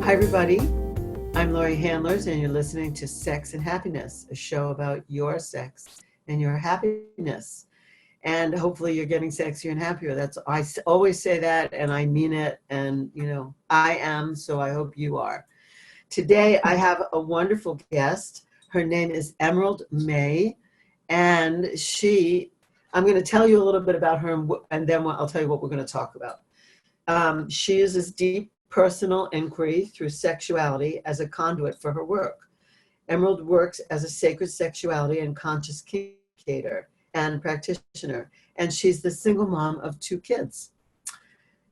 Hi, everybody. I'm Laurie Handlers, and you're listening to Sex and Happiness, a show about your sex and your happiness. And hopefully you're getting sexier and happier. I always say that, and I mean it. And, I am, so I hope you are. Today, I have a wonderful guest. Her name is Emerald May, and I'm going to tell you a little bit about her, and then I'll tell you what we're going to talk about. She uses deep personal inquiry through sexuality as a conduit for her work. Emerald works as a sacred sexuality and conscious kink educator and practitioner, and she's the single mom of 2 kids.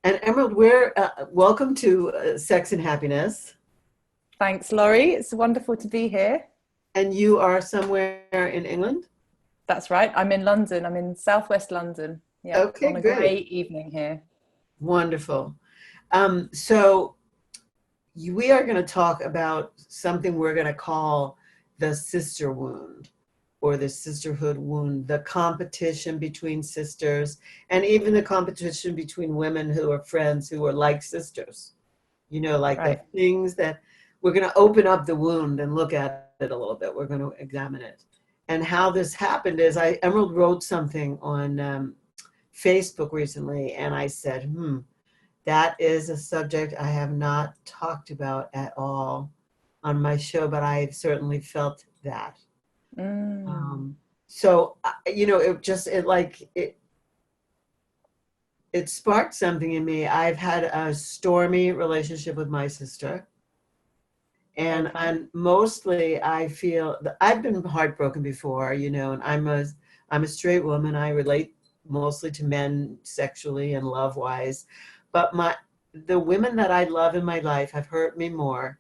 And Emerald, welcome to Sex and Happiness. Thanks, Laurie. It's wonderful to be here. And you are somewhere in England? That's right. I'm in London. I'm in southwest London. Yeah. Okay, on a great. great evening here. Wonderful. So we are going to talk about something we're going to call the sister wound or the sisterhood wound, the competition between sisters, and even the competition between women who are friends who are like sisters. Right. The things that we're going to open up the wound and look at it a little bit. We're going to examine it. And how this happened is Emerald wrote something on Facebook recently, and I said, that is a subject I have not talked about at all on my show, but I've certainly felt that. So, it sparked something in me. I've had a stormy relationship with my sister. And mostly I feel that I've been heartbroken before, and I'm a straight woman. I relate mostly to men sexually and love-wise. But the women that I love in my life have hurt me more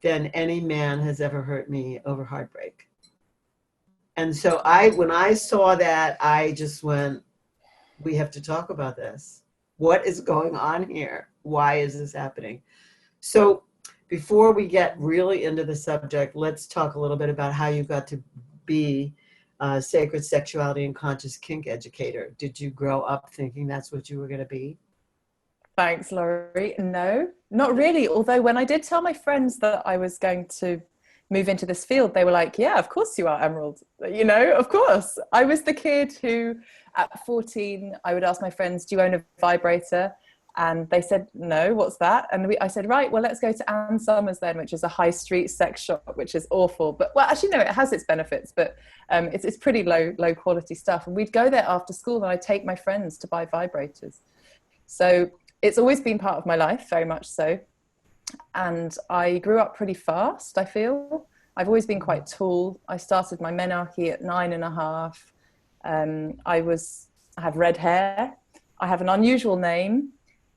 than any man has ever hurt me over heartbreak. And so when I saw that, I just went, we have to talk about this. What is going on here? Why is this happening? So before we get really into the subject, let's talk a little bit about how you got to be a sacred sexuality and conscious kink educator. Did you grow up thinking that's what you were going to be? Thanks, Laurie. No, not really. Although when I did tell my friends that I was going to move into this field, they were like, yeah, of course you are, Emerald. Of course. I was the kid who at 14, I would ask my friends, do you own a vibrator? And they said, no, what's that? And I said, right, well, let's go to Ann Summers then, which is a high street sex shop, which is awful. But, well, actually, no, it has its benefits, but it's pretty low quality stuff. And we'd go there after school and I'd take my friends to buy vibrators. So it's always been part of my life, very much so. And I grew up pretty fast, I feel. I've always been quite tall. I started my menarche at 9.5. I have red hair. I have an unusual name.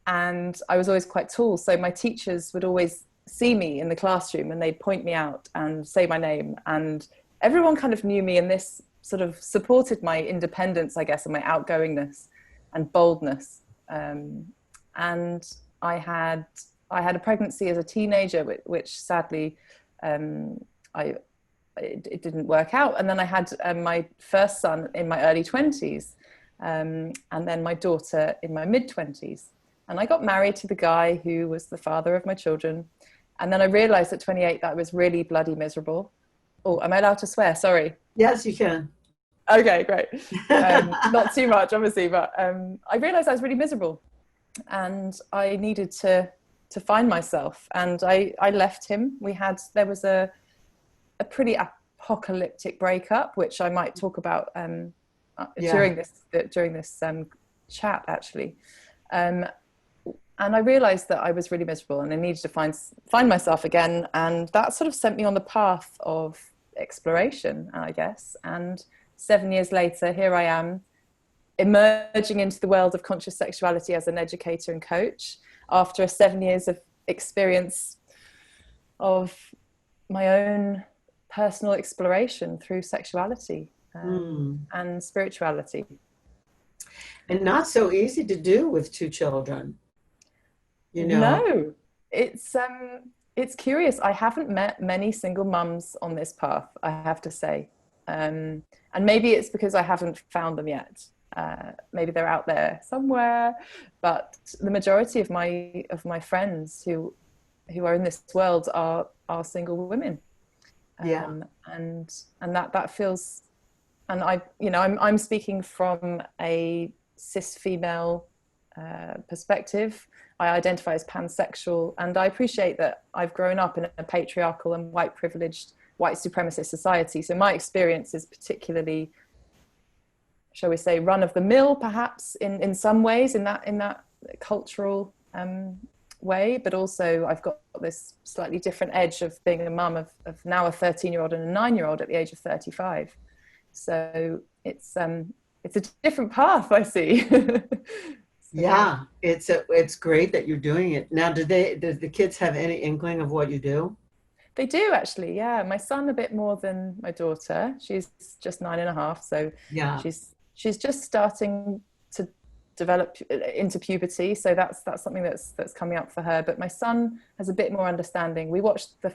And I was always quite tall. So my teachers would always see me in the classroom and they'd point me out and say my name. And everyone kind of knew me, and this sort of supported my independence, I guess, and my outgoingness and boldness. And I had a pregnancy as a teenager, which sadly, it didn't work out. And then I had my first son in my early 20s, and then my daughter in my mid-20s. And I got married to the guy who was the father of my children. And then I realized at 28 that I was really bloody miserable. Oh, am I allowed to swear? Sorry. Yes, you can. Okay, great. Not too much, obviously, but I realized I was really miserable. And I needed to find myself. And I left him. There was a pretty apocalyptic breakup, which I might talk about during this chat, actually. And I realized that I was really miserable and I needed to find myself again. And that sort of sent me on the path of exploration, I guess. And 7 years later, here I am, emerging into the world of conscious sexuality as an educator and coach after 7 years of experience of my own personal exploration through sexuality and spirituality. And not so easy to do with 2 children. No, it's curious. I haven't met many single mums on this path, I have to say. And maybe it's because I haven't found them yet. Maybe they're out there somewhere, but the majority of my friends who who are in this world are single women. Yeah. And that feels, and I'm speaking from a cis female perspective. I identify as pansexual, and I appreciate that I've grown up in a patriarchal and white privileged white supremacist society. So my experience is particularly, shall we say, run of the mill, perhaps in some ways, in that cultural way, but also I've got this slightly different edge of being a mum of now a 13-year-old and a 9-year-old at the age of 35. So it's a different path, I see. So, Yeah, it's great that you're doing it. Now, does the kids have any inkling of what you do? they do actually, yeah. My son a bit more than my daughter. She's just 9.5, so Yeah, she's just starting to develop into puberty. So that's something that's coming up for her. But my son has a bit more understanding. We watched the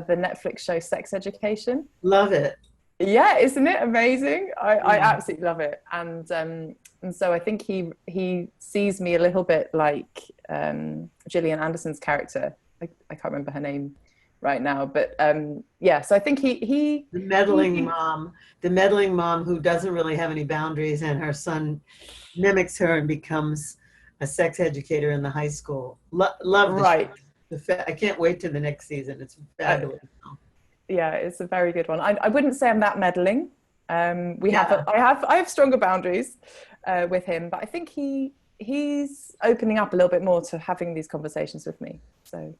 Netflix show Sex Education. love it. Yeah, isn't it amazing? I Yeah. absolutely love it. And so I think he sees me a little bit like Gillian Anderson's character. I can't remember her name right now, but yeah. So I think he The meddling mom, the meddling mom who doesn't really have any boundaries, and her son mimics her and becomes a sex educator in the high school. Love the right. show. I can't wait to the next season. It's Uh, fabulous. yeah, it's a very good one. I wouldn't say I'm that meddling. Yeah, I have stronger boundaries with him, but I think he's opening up a little bit more to having these conversations with me. So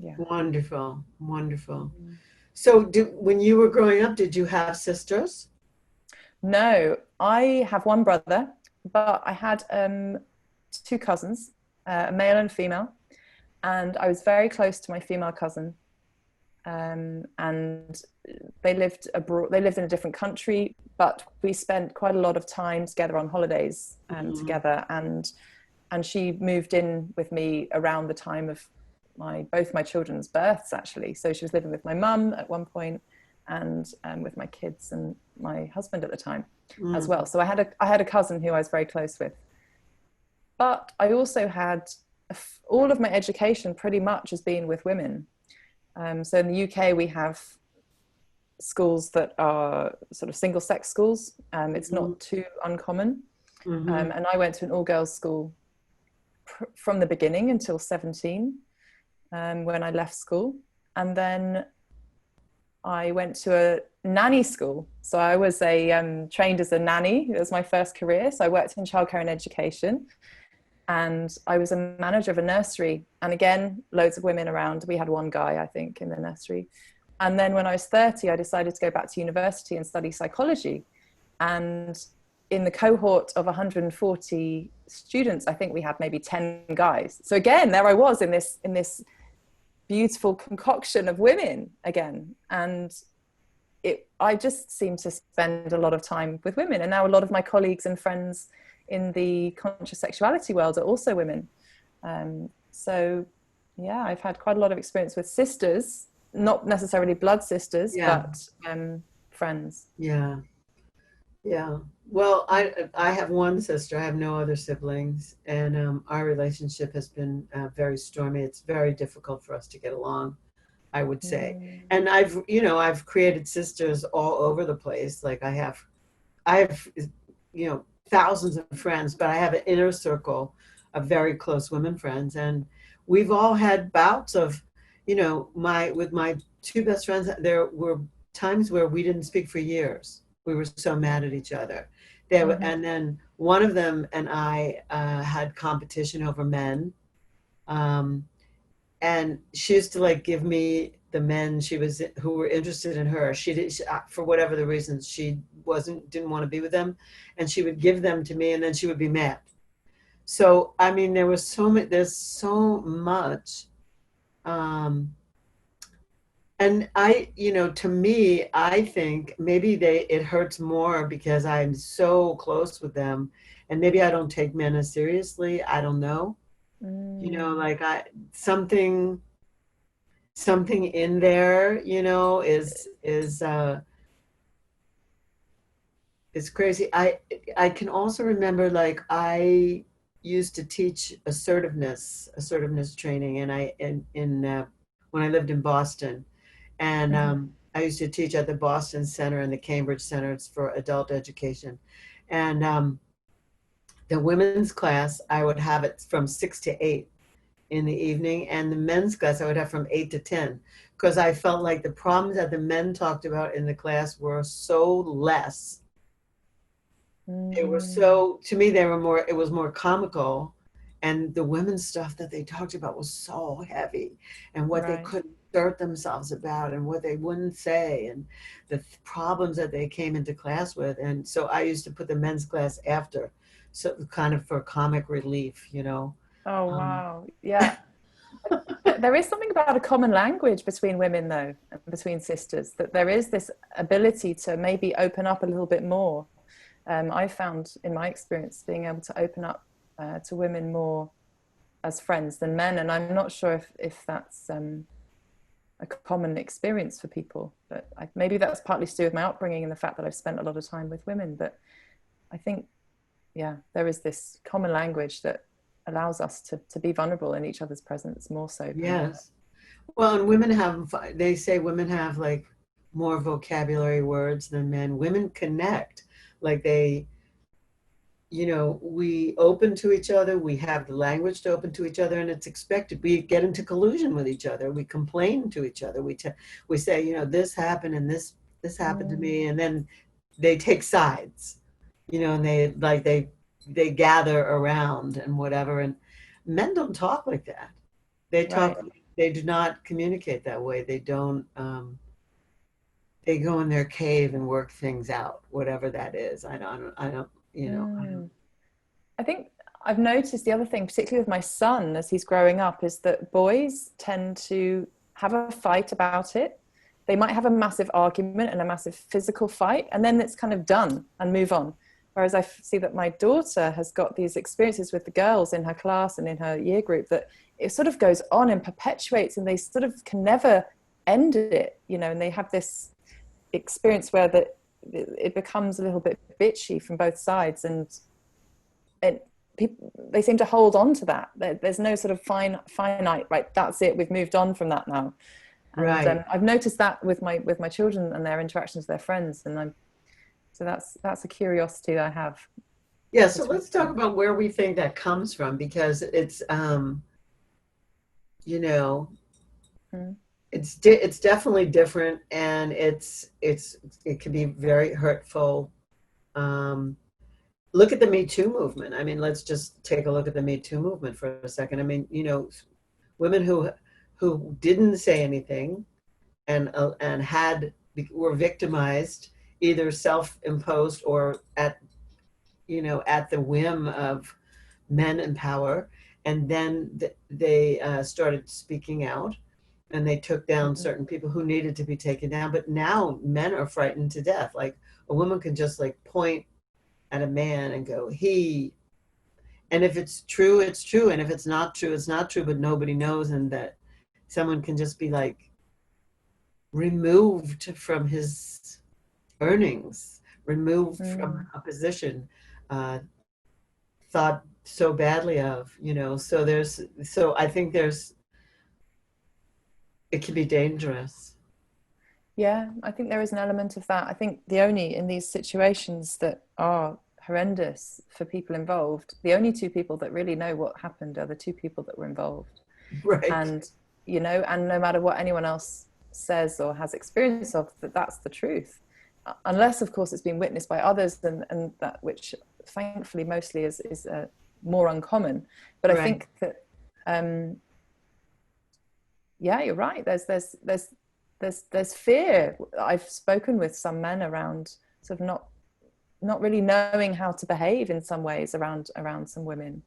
yeah. wonderful, wonderful. So, when you were growing up, did you have sisters? No, I have one brother, but I had two cousins, a male and a female, and I was very close to my female cousin. And they lived abroad. They lived in a different country, but we spent quite a lot of time together on holidays together. And she moved in with me around the time of both my children's births, actually. So she was living with my mum at one point, and with my kids and my husband at the time as well. So I had a cousin who I was very close with. But I also had all of my education pretty much has been with women. So in the UK, we have schools that are sort of single sex schools. It's not too uncommon. And I went to an all girls school from the beginning until 17 when I left school. And then I went to a nanny school. So I was trained as a nanny. It was my first career. So I worked in childcare and education. And I was a manager of a nursery. And again, loads of women around. We had one guy, I think, in the nursery. And then when I was 30, I decided to go back to university and study psychology. And in the cohort of 140 students, I think we had maybe 10 guys. So again, there I was in this beautiful concoction of women again. And I just seemed to spend a lot of time with women. And now a lot of my colleagues and friends in the conscious sexuality world are also women. So yeah, I've had quite a lot of experience with sisters, not necessarily blood sisters, but friends. Yeah. Yeah. Well, I have one sister. I have no other siblings, and our relationship has been very stormy. It's very difficult for us to get along, I would say. And I've created sisters all over the place. Like I have thousands of friends, but I have an inner circle of very close women friends, and we've all had bouts of, with my two best friends. There were times where we didn't speak for years. We were so mad at each other. And then one of them and I had competition over men, and she used to give me the men who were interested in her. For whatever the reasons, she didn't want to be with them, and she would give them to me, and then she would be mad. So I mean, there's so much, and to me, I think maybe it hurts more because I'm so close with them, and maybe I don't take men as seriously. I don't know. Something in there, is crazy. I can also remember, I used to teach assertiveness training, and in when I lived in Boston. And I used to teach at the Boston Center and the Cambridge Center. It's for adult education. And the women's class, I would have it from 6 to 8 in the evening, and the men's class I would have from 8 to 10, because I felt like the problems that the men talked about in the class were so less. They were so, to me, they were more, it was more comical. And the women's stuff that they talked about was so heavy, and what they Right. couldn't assert themselves about and what they wouldn't say, and the problems that they came into class with. And so I used to put the men's class after, so kind of for comic relief, you know. Oh, Um, wow. Yeah. There is something about a common language between women, though, and between sisters, that there is this ability to maybe open up a little bit more. I found in my experience being able to open up to women more as friends than men. And I'm not sure if that's a common experience for people, but maybe that's partly to do with my upbringing and the fact that I've spent a lot of time with women. But I think, yeah, there is this common language that allows us to be vulnerable in each other's presence more so than men. yes. Well, and women have, they say women have like more vocabulary words than men. Women connect, like they, you know, we open to each other, we have the language to open to each other, and it's expected. We get into collusion with each other, we complain to each other, we say, you know, this happened and this happened to me, and then they take sides, you know, and they gather around and whatever. And men don't talk like that. They Right. talk, they do not communicate that way. They don't, they go in their cave and work things out, whatever that is. I don't, you know, I don't. I think I've noticed the other thing, particularly with my son as he's growing up, is that boys tend to have a fight about it. They might have a massive argument and a massive physical fight, and then it's kind of done and move on. Whereas I see that my daughter has got these experiences with the girls in her class and in her year group that it sort of goes on and perpetuates, and they sort of can never end it, you know, and they have this experience where it becomes a little bit bitchy from both sides, and people, they seem to hold on to that. There's no sort of finite, right, that's it, we've moved on from that now. And Right. I've noticed that with my children and their interactions with their friends, and so that's a curiosity that I have Yeah, so between let's talk them. about where we think that comes from, because it's you know, Mm. it's definitely different, and it can be very hurtful. Um, Look at the Me Too movement. I mean, let's just take a look at the Me Too movement for a second. I mean, you know, women who didn't say anything and had were victimized, either self-imposed or at, you know, at the whim of men in power, and then they started speaking out, and they took down Mm. certain people who needed to be taken down. But now men are frightened to death. Like a woman can just like point at a man and go, he, and if it's true, it's true, and if it's not true, it's not true, but nobody knows. And that someone can just be like removed from his earnings, removed from Mm. a position, uh, thought so badly of, you know. So there's, so I think there's, it can be dangerous. Yeah, I think there is an element of that. I think the only, in these situations that are horrendous for people involved, the only two people that really know what happened are the two people that were involved. Right. And, you know, and no matter what anyone else says or has experience of, that's the truth. Unless, of course, it's been witnessed by others, and that, which thankfully mostly is more uncommon. But I Right. think that, yeah, you're right. There's fear. I've spoken with some men around sort of not really knowing how to behave in some ways around some women,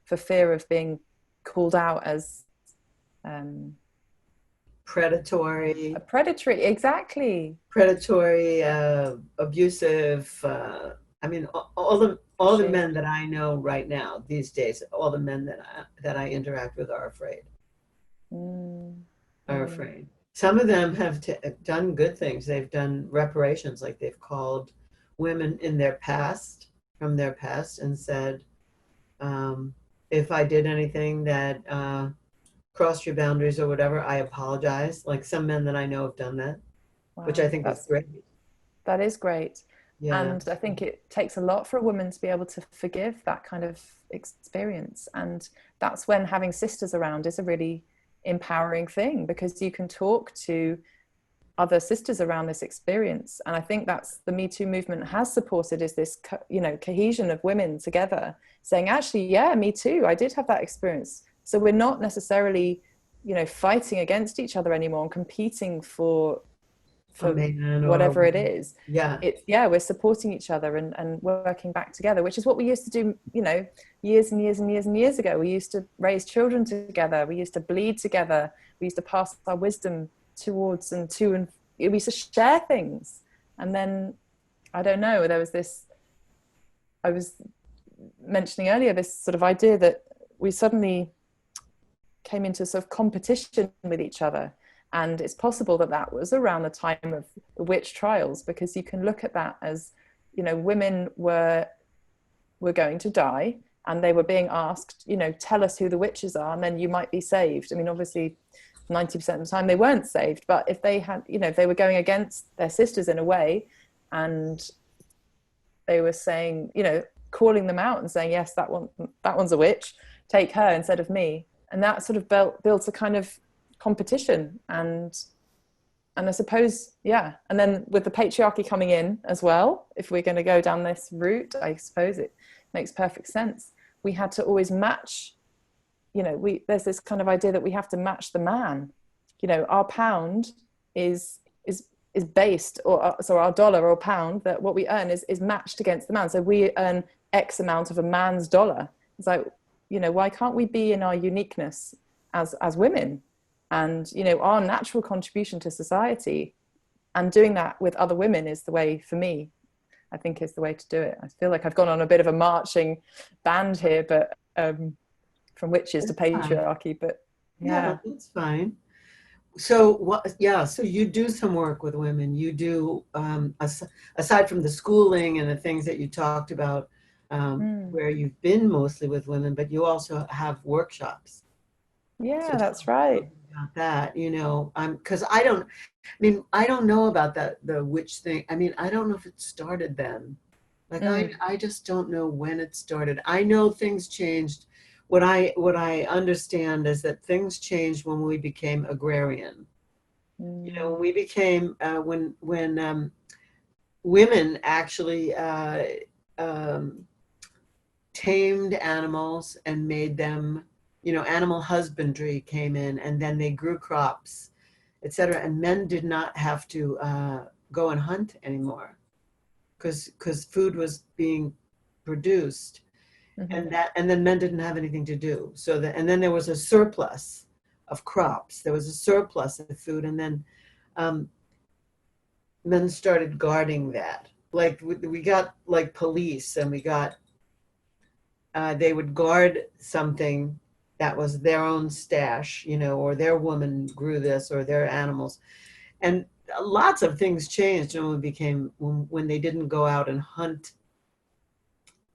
for fear of being called out as a Predatory, predatory. Exactly. abusive. I mean, all the Pushy. men that I know right now these days, all the men that I interact with are afraid. Mm, Are mm, afraid. Some of them have done good things. They've done reparations, like they've called women in their past, from their past, and said, if I did anything that crossed your boundaries or whatever, I apologize. Like some men that I know have done that, which I Wow, think is great. that is great. Yeah. And I think it takes a lot for a woman to be able to forgive that kind of experience. And that's when having sisters around is a really empowering thing, because you can talk to other sisters around this experience. And I think that's the Me Too movement has supported, is this cohesion of women together saying, actually, yeah, me too, I did have that experience. So we're not necessarily fighting against each other anymore and competing for A man or a whatever it woman. is. Yeah. It's, yeah, we're supporting each other and working back together, which is what we used to do years and years and years and years ago. We used to raise children together, we used to bleed together, we used to pass our wisdom towards and we used to share things. And then I don't know, there was this, I was mentioning earlier, this sort of idea that we suddenly came into sort of competition with each other. And it's possible that that was around the time of the witch trials, because you can look at that as, women were going to die and they were being asked, tell us who the witches are and then you might be saved. I mean, obviously 90% of the time they weren't saved, but if they had, if they were going against their sisters in a way, and they were saying, calling them out and saying, yes, that one's a witch, take her instead of me. And that sort of built a kind of competition. And I suppose, yeah. And then with the patriarchy coming in as well, if we're going to go down this route, I suppose it makes perfect sense. We had to always match, there's this kind of idea that we have to match the man. Our pound is based, or so our dollar or pound, that what we earn is matched against the man. So we earn X amount of a man's dollar. It's like, why can't we be in our uniqueness as women? And, our natural contribution to society, and doing that with other women is the way, for me, I think is the way to do it. I feel like I've gone on a bit of a marching band here, but from witches to patriarchy, but yeah, that's fine. So what? Yeah, so you do some work with women. You do aside from the schooling and the things that you talked about, where you've been mostly with women, but you also have workshops. Yeah, So that's right. about that, because I don't know about the witch thing. I mean, I don't know if it started then. Like I just don't know when it started. I know things changed. What I understand is that things changed when we became agrarian. When we became when women actually tamed animals and made them, animal husbandry came in, and then they grew crops, etc. And men did not have to go and hunt anymore because food was being produced. And then men didn't have anything to do. And then there was a surplus of crops. There was a surplus of food, and then men started guarding that. Like we got like police, and we got they would guard something that was their own stash, or their woman grew this, or their animals, and lots of things changed when they didn't go out and hunt.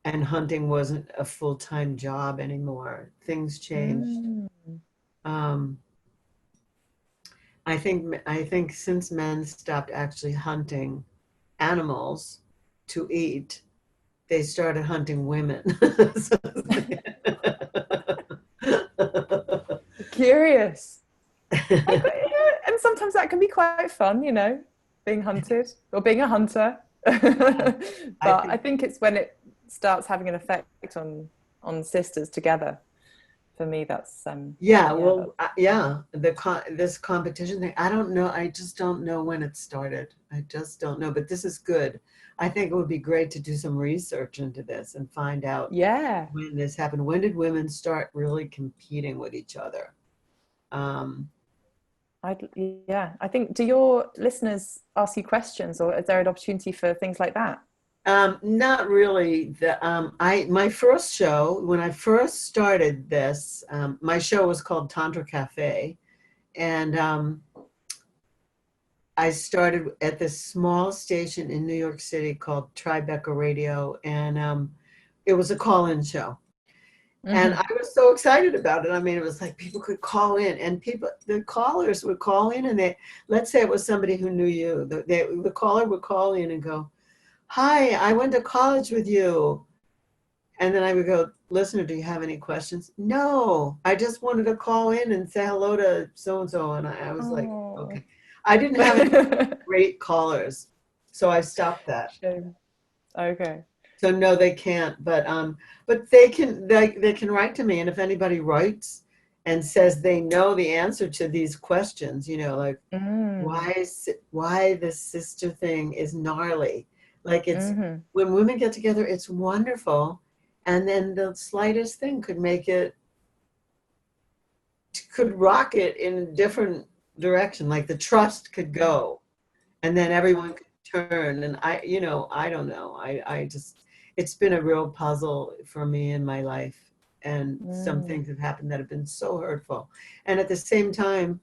And hunting wasn't a full-time job anymore. Things changed. I think since men stopped actually hunting animals to eat, they started hunting women. Curious. And sometimes that can be quite fun, being hunted or being a hunter. But I think it's when it starts having an effect on sisters together. For me, that's this competition thing, I don't know. I just don't know when it started. I just don't know. But this is good. I think it would be great to do some research into this and find out when this happened. When did women start really competing with each other? I think, do your listeners ask you questions, or is there an opportunity for things like that? Not really. My first show, when I first started this, my show was called Tantra Cafe, and I started at this small station in New York City called Tribeca Radio, and it was a call-in show. And I was so excited about it. I mean, it was like people could call in, and the callers would call in, and let's say it was somebody who knew you. The caller would call in and go, "Hi, I went to college with you." And then I would go, "Listener, do you have any questions?" "No, I just wanted to call in and say hello to so-and-so." And I was like, okay. I didn't have any great callers, so I stopped that. Shame. Okay. So no, they can't, but they can write to me, and if anybody writes and says they know the answer to these questions, like why the sister thing is gnarly, like it's when women get together, it's wonderful, and then the slightest thing could rock it in a different direction, like the trust could go, and then everyone could turn, and I don't know, I just, it's been a real puzzle for me in my life, and some things have happened that have been so hurtful, and at the same time,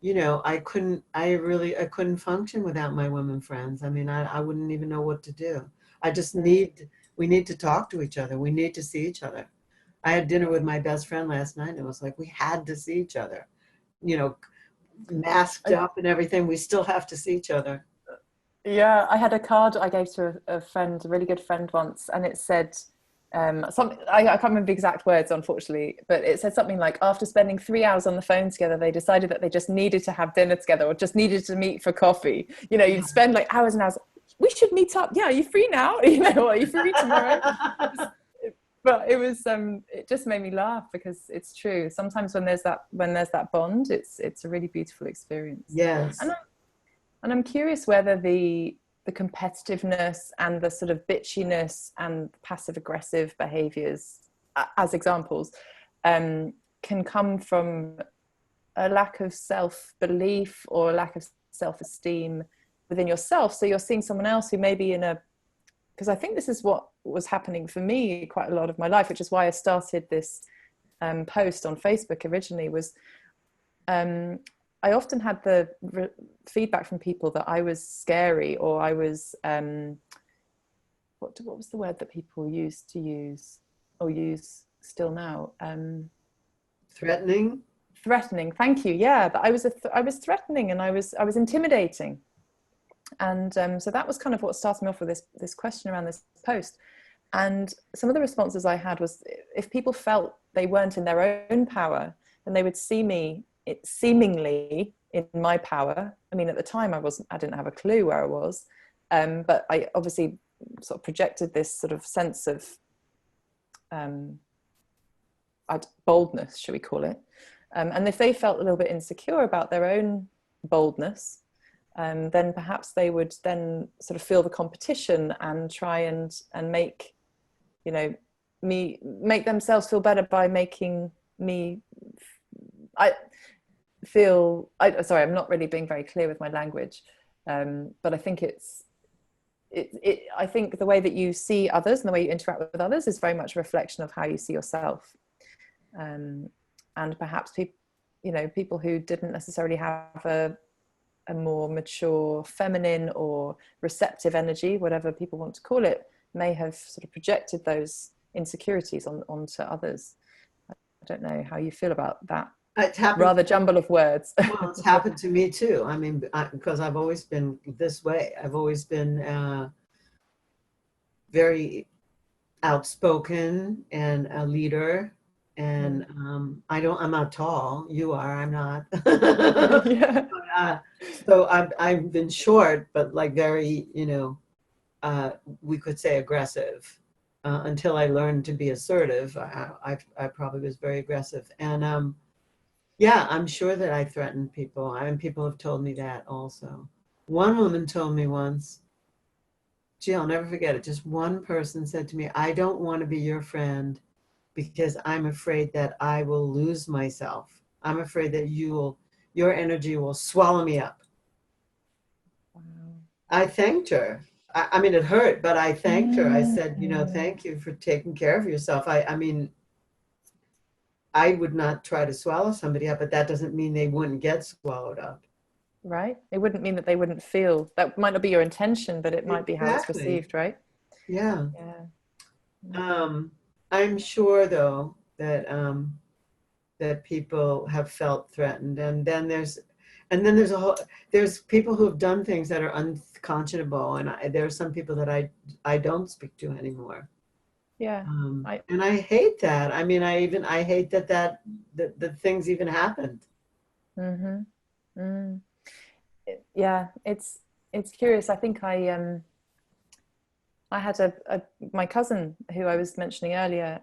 I couldn't function without my women friends. I mean, I wouldn't even know what to do. We need to talk to each other. We need to see each other. I had dinner with my best friend last night, and it was like we had to see each other, masked up and everything. We still have to see each other. Yeah, I had a card I gave to a friend, a really good friend once, and it said something, I can't remember the exact words, unfortunately, but it said something like, after spending 3 hours on the phone together, they decided that they just needed to have dinner together, or just needed to meet for coffee. You'd spend like hours and hours. We should meet up. Yeah, are you free now? Are you free tomorrow? But it was it just made me laugh, because it's true. Sometimes when there's that bond, it's a really beautiful experience. Yes. And I'm curious whether the competitiveness and the sort of bitchiness and passive aggressive behaviors, as examples, can come from a lack of self-belief or a lack of self-esteem within yourself. So you're seeing someone else who may be because I think this is what was happening for me quite a lot of my life, which is why I started this post on Facebook originally, was I often had the feedback from people that I was scary, or I was what was the word that people used to use, or use still now? Threatening. Thank you. Yeah, that I was threatening, and I was intimidating, and so that was kind of what started me off with this question around this post. And some of the responses I had was, if people felt they weren't in their own power, then they would see me seemingly in my power. I mean, at the time I didn't have a clue where I was, but I obviously sort of projected this sort of sense of boldness, should we call it, and if they felt a little bit insecure about their own boldness, then perhaps they would then sort of feel the competition and try and make make themselves feel better by making me sorry, I'm not really being very clear with my language, but I think I think the way that you see others and the way you interact with others is very much a reflection of how you see yourself, and perhaps people who didn't necessarily have a more mature feminine or receptive energy, whatever people want to call it, may have sort of projected those insecurities onto others. I don't know how you feel about that. Rather jumble of words. Well, it's happened to me too. I mean, because I've always been this way. I've always been very outspoken and a leader. And I'm not tall. You are. I'm not. Yeah. So I've been short, but like very, we could say aggressive. Until I learned to be assertive, I probably was very aggressive. And yeah, I'm sure that I threatened people. People have told me that also. One woman told me once, gee, I'll never forget it. Just one person said to me, "I don't want to be your friend because I'm afraid that I will lose myself. I'm afraid that your energy will swallow me up." Wow. I thanked her. I mean, it hurt, but I thanked her. I said, thank you for taking care of yourself. I mean, I would not try to swallow somebody up, but that doesn't mean they wouldn't get swallowed up. Right. It wouldn't mean that they wouldn't feel. That might not be your intention, but it might be how it's received, right? Yeah. Yeah. I'm sure though that that people have felt threatened, and then there's a whole there's people who have done things that are unconscionable, and there are some people that I don't speak to anymore. Yeah. And I hate that. I mean, I hate that things even happened. Mm-hmm. Mm. Yeah, it's curious. I think I had my cousin who I was mentioning earlier.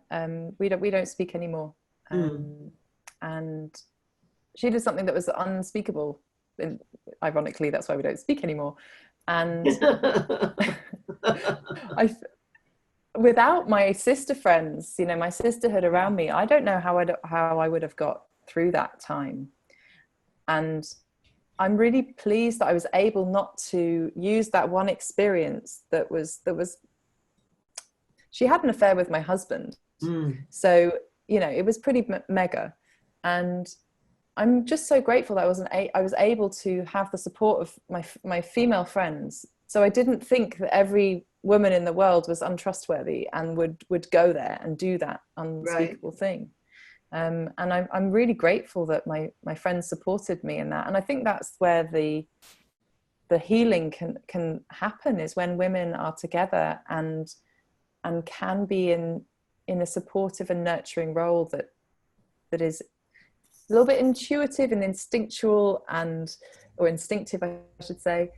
We don't speak anymore, Mm. and she did something that was unspeakable. And ironically, that's why we don't speak anymore. And I, without my sister friends, you know, my sisterhood around me, I don't know how I would have got through that time. And I'm really pleased that I was able not to use that one experience that was she had an affair with my husband. Mm. So, you know, it was pretty mega. And I'm just so grateful that I was able to have the support of my female friends. So I didn't think that every woman in the world was untrustworthy and would go there and do that Right. unspeakable thing. And I'm really grateful that my friends supported me in that. And I think that's where the healing can happen, is when women are together and can be in a supportive and nurturing role that is a little bit intuitive and instinctual, or instinctive, I should say,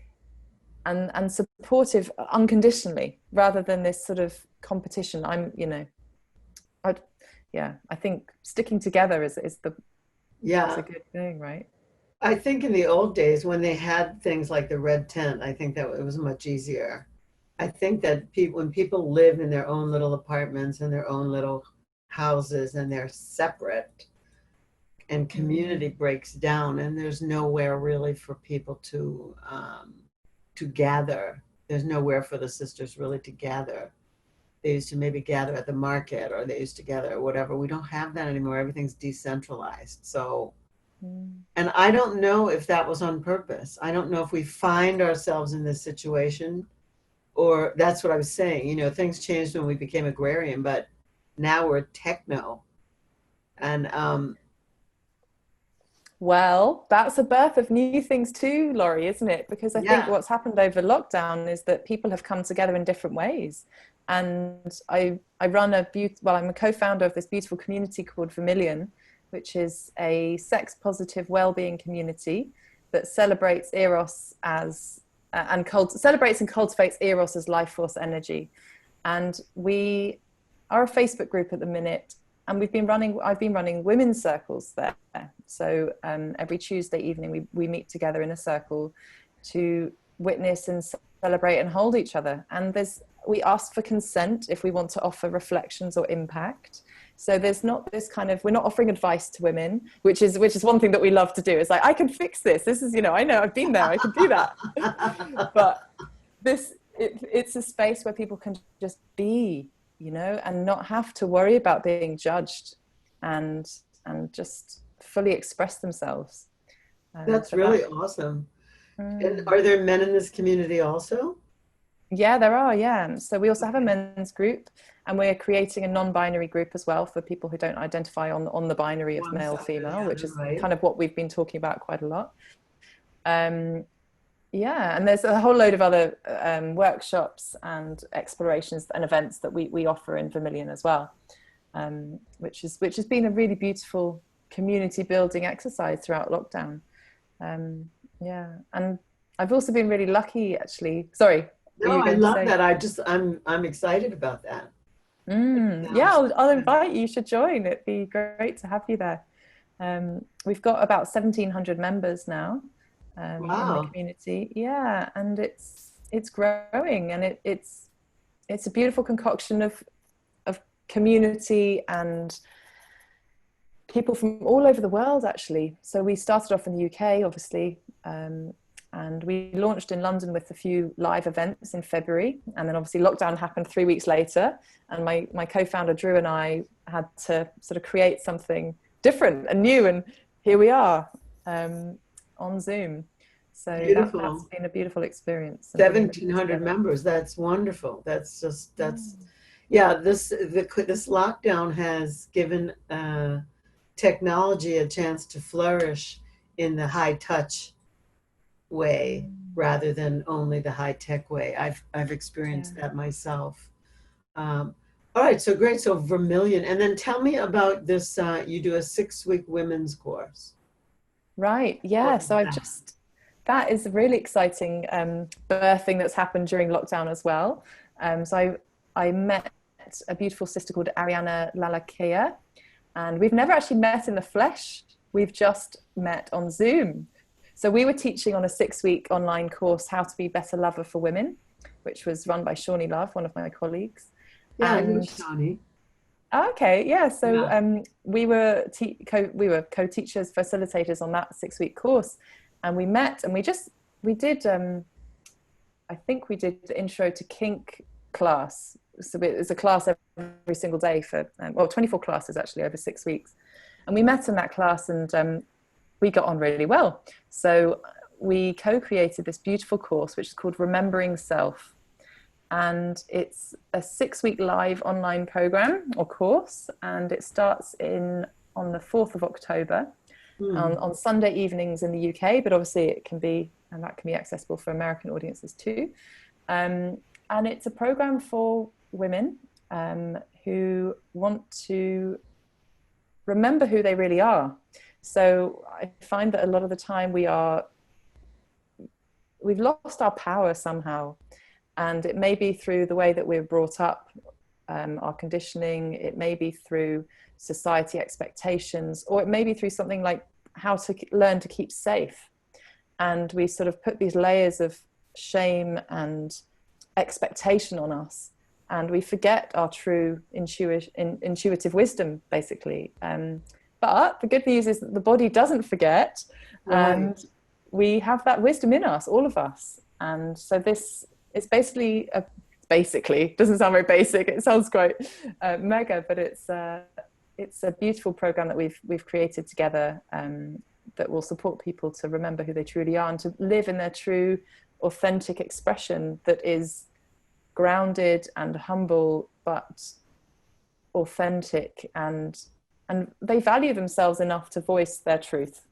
and supportive unconditionally, rather than this sort of competition. I think sticking together is Yeah. a good thing, right? I think in the old days when they had things like the red tent, I think that it was much easier. I think that when people live in their own little apartments and their own little houses and they're separate, and community breaks down, and there's nowhere really for people to gather. There's nowhere for the sisters really to gather. They used to maybe gather at the market, or they used to gather or whatever. We don't have that anymore. Everything's decentralized. So, and I don't know if that was on purpose. I don't know if we find ourselves in this situation, or that's what I was saying. You know, things changed when we became agrarian, but now we're techno. And Well, that's a birth of new things too, Laurie, isn't it? Because I think yeah, what's happened over lockdown is that people have come together in different ways. And I run I'm a co-founder of this beautiful community called Vermilion, which is a sex positive well-being community that celebrates Eros as celebrates and cultivates Eros as life force energy. And we are a Facebook group at the minute, and I've been running women's circles there. So every Tuesday evening we meet together in a circle to witness and celebrate and hold each other. And we ask for consent if we want to offer reflections or impact. So there's not this kind of, we're not offering advice to women, which is one thing that we love to do. It's like, I can fix this. This is, I know I've been there, I can do that. But it's a space where people can just be, and not have to worry about being judged, and just fully express themselves. that's really awesome. And are there men in this community also? Yeah, there are. Yeah. So we also have a men's group, and we're creating a non-binary group as well for people who don't identify on the binary of One male, side or the female, which other, is right? kind of what we've been talking about quite a lot. Yeah, and there's a whole load of other workshops and explorations and events that we offer in Vermilion as well, which has been a really beautiful community building exercise throughout lockdown. Yeah, and I've also been really lucky, actually. Sorry, were No, you I going to love say? that. I'm excited about that. Yeah, I'll invite you. You should join. It'd be great to have you there. We've got about 1,700 members now in the Wow. community. Yeah, and it's growing, and it's a beautiful concoction of community and people from all over the world, actually. So we started off in the UK, obviously, and we launched in London with a few live events in February, and then obviously lockdown happened 3 weeks later, and my co-founder Drew and I had to sort of create something different and new, and here we are on Zoom. So that's Beautiful. been a beautiful experience, and bringing people 1,700 together. members. That's wonderful. That's Yeah, this lockdown has given technology a chance to flourish in the high touch way rather than only the high tech way. I've Yeah. experienced that myself. All right, so great. So Vermilion, and then tell me about this. You do a 6-week women's course. Right. What Yeah. is So I've that? just, that is a really exciting birthing that's happened during lockdown as well. I met a beautiful sister called Ariana Lalakea, and we've never actually met in the flesh. We've just met on Zoom. So we were teaching on a 6-week online course, How to Be Better Lover for Women, which was run by Shawnee Love, one of my colleagues. Yeah, I know And Shawnee. okay, yeah. So Yeah. we were co-teachers, facilitators on that 6-week course, and we met and we did. I think we did the intro to kink class. So it was a class every single day for 24 classes actually over 6 weeks, and we met in that class and we got on really well. So we co-created this beautiful course which is called Remembering Self, and it's a 6-week live online program or course, and it starts on the 4th of October Hmm. on Sunday evenings in the UK, but obviously it can be, and that can be accessible for American audiences too. And it's a program for women who want to remember who they really are. So I find that a lot of the time we've lost our power somehow, and it may be through the way that we're brought up, our conditioning, it may be through society expectations, or it may be through something like how to learn to keep safe. And we sort of put these layers of shame and expectation on us, and we forget our true intuitive wisdom, basically. But the good news is that the body doesn't forget, Right. and we have that wisdom in us, all of us. And so this is basically doesn't sound very basic. It sounds quite mega, but it's a beautiful program that we've created together that will support people to remember who they truly are and to live in their true, authentic expression that is grounded and humble, but authentic, and they value themselves enough to voice their truth.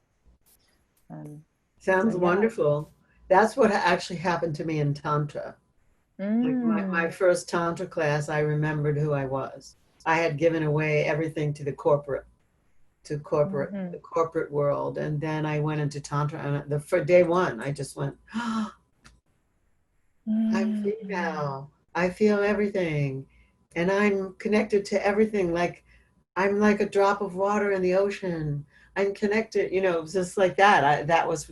So Sounds yeah. wonderful. That's what actually happened to me in Tantra. Like my Mm. first Tantra class, I remembered who I was. I had given away everything to Mm-hmm. the corporate world. And then I went into Tantra, and for day one, I just went, oh, I'm Mm. female. I feel everything. And I'm connected to everything. Like I'm like a drop of water in the ocean. I'm connected, it was just like that. That was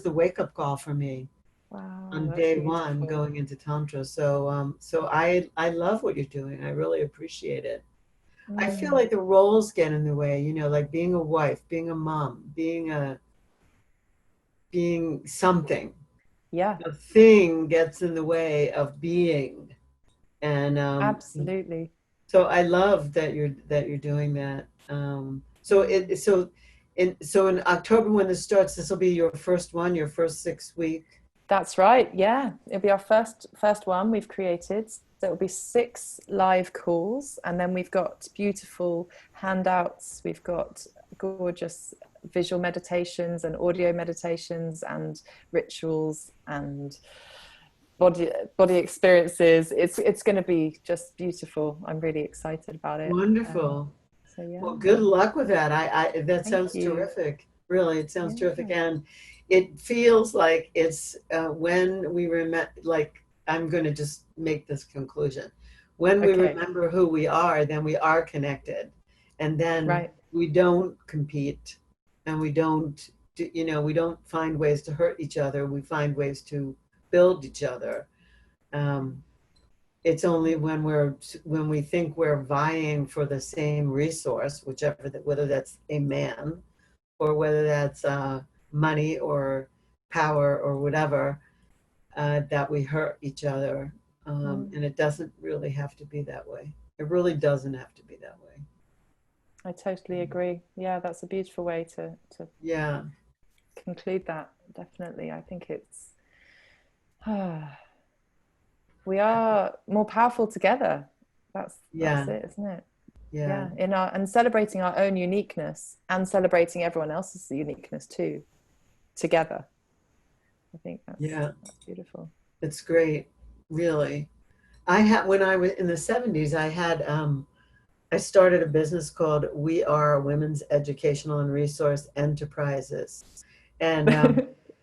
the wake up call for me Wow, on that's day one beautiful. going into Tantra. So I love what you're doing. I really appreciate it. I feel Mm. like the roles get in the way, like being a wife, being a mom, being something. Yeah, The thing gets in the way of being. And absolutely. so I love that you're doing that. So in October when this starts, this will be your first one, your first 6 week. That's right. Yeah, it'll be our first one we've created. So it'll be 6 live calls, and then we've got beautiful handouts. We've got gorgeous visual meditations and audio meditations and rituals and body experiences. It's going to be just beautiful. I'm really excited about it. Wonderful. So yeah, Well, good luck with that. That thank sounds you. terrific. Really, it sounds terrific, Yeah. and it feels like it's when we remember. Like I'm going to just make this conclusion: when we Okay. remember who we are, then we are connected, and then Right. we don't compete, and we don't find ways to hurt each other. We find ways to build each other. Um, it's only when we think we're vying for the same resource, whether that's a man or whether that's money or power or whatever, that we hurt each other. Mm. And it doesn't really have to be that way. It really doesn't have to be that way. I totally agree. Yeah, that's a beautiful way to Yeah. conclude that. Definitely. I think it's we are more powerful together. That's Yeah. it, isn't it? Yeah. And celebrating our own uniqueness and celebrating everyone else's uniqueness too, together. I think that's beautiful. It's great, really. I had when I was in the 70s, I started a business called We Are Women's Educational and Resource Enterprises. And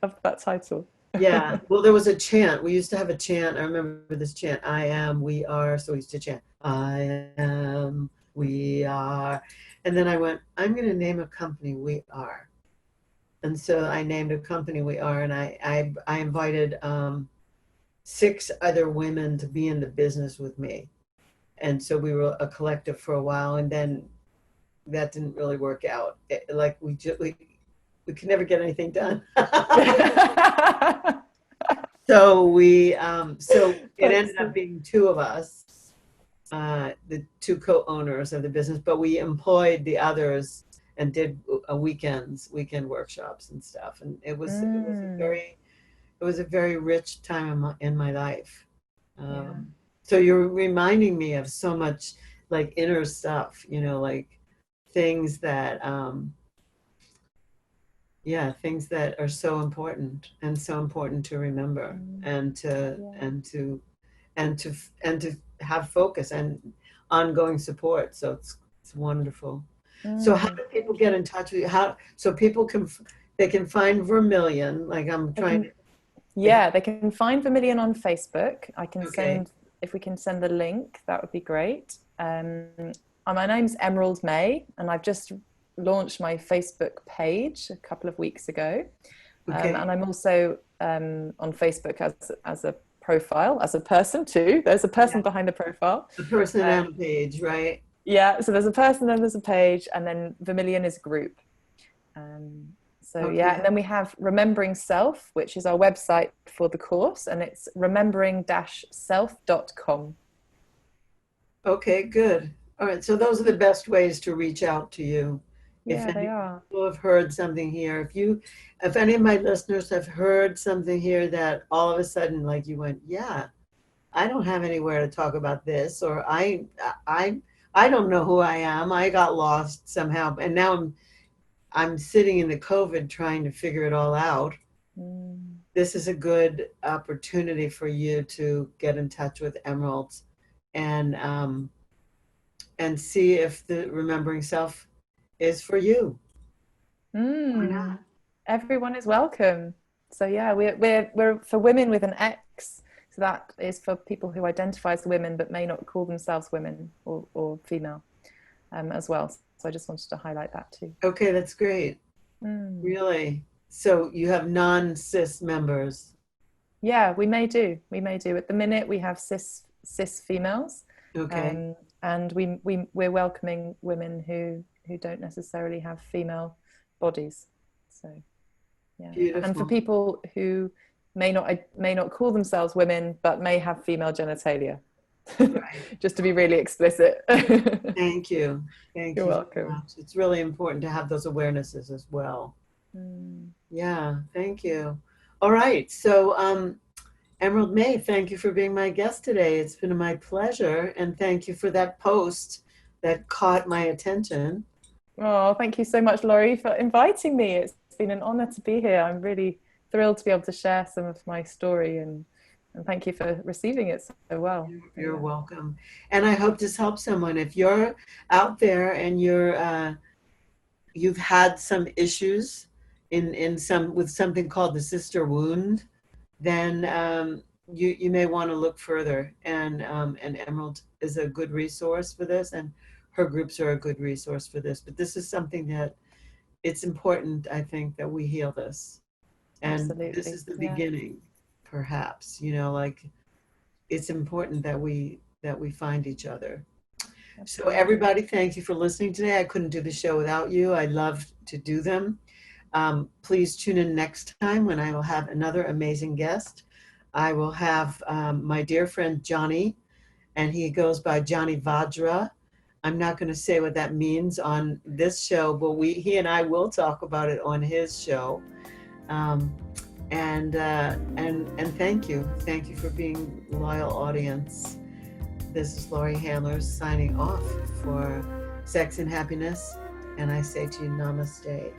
Love that title. yeah, well, there was a chant. We used to have a chant. I remember this chant, I am, we are. So we used to chant, I am, we are. And then I went, I'm going to name a company We Are. And so I named a company We Are, and I invited 6 other women to be in the business with me. And so we were a collective for a while, and then that didn't really work out. Like we could never get anything done. So it ended up being 2 of us, the 2 co-owners of the business, but we employed the others and did weekend workshops and stuff. And it was a very rich time in my life. So you're reminding me of so much like inner stuff, like things that things that are so important to remember and to have focus and ongoing support. So it's wonderful. So how do people get in touch with you? So people can find Vermilion, like I'm trying to. Yeah, they can find Vermilion on Facebook. I can send, if we can send the link, that would be great. My name's Emerald May, and I've just launched my Facebook page a couple of weeks ago. And I'm also on Facebook as a profile, as a person too. There's a person behind the profile. The person and a page, right? Yeah, so there's a person and there's a page, and then Vermilion is a group. And then we have Remembering Self, which is our website for the course, and it's remembering-self.com. Okay, good. All right, so those are the best ways to reach out to you. Yeah, they are. People have heard something here, if any of my listeners have heard something here that all of a sudden, like you went, yeah, I don't have anywhere to talk about this, or I don't know who I am. I got lost somehow, and now I'm sitting in the COVID trying to figure it all out. This is a good opportunity for you to get in touch with Emerald and see if the Remembering Self is for you. Why not? Everyone is welcome. So yeah, we're for women with an X. So that is for people who identify as women but may not call themselves women or female as well. So I just wanted to highlight that too. Okay, that's great. Really? So you have non-cis members? Yeah, we may do. At the minute, we have cis females. Okay. And we're welcoming women who don't necessarily have female bodies. So yeah. Beautiful. And for people who may not call themselves women but may have female genitalia. Right. Just to be really explicit. Thank you. You're welcome. So much. It's really important to have those awarenesses as well. Yeah, thank you. All right, so Emerald May, thank you for being my guest today. It's been my pleasure, and thank you for that post that caught my attention. Oh, thank you so much, Laurie, for inviting me. It's been an honor to be here. I'm really thrilled to be able to share some of my story, and thank you for receiving it so well. You're welcome. And I hope this helps someone. If you're out there and you've had some issues with something called the sister wound, then you may want to look further. And Emerald is a good resource for this, and her groups are a good resource for this. But this is something that it's important, I think, that we heal this. And absolutely. This is the beginning, perhaps, like it's important that we find each other. Absolutely. So everybody, thank you for listening today. I couldn't do the show without you. I love to do them. Please tune in next time when I will have another amazing guest. I will have my dear friend Johnny, and he goes by Johnny Vajra. I'm not going to say what that means on this show, but he and I will talk about it on his show. And thank you for being a loyal audience. This is Laurie Handlers signing off for Sex and Happiness. And I say to you, namaste.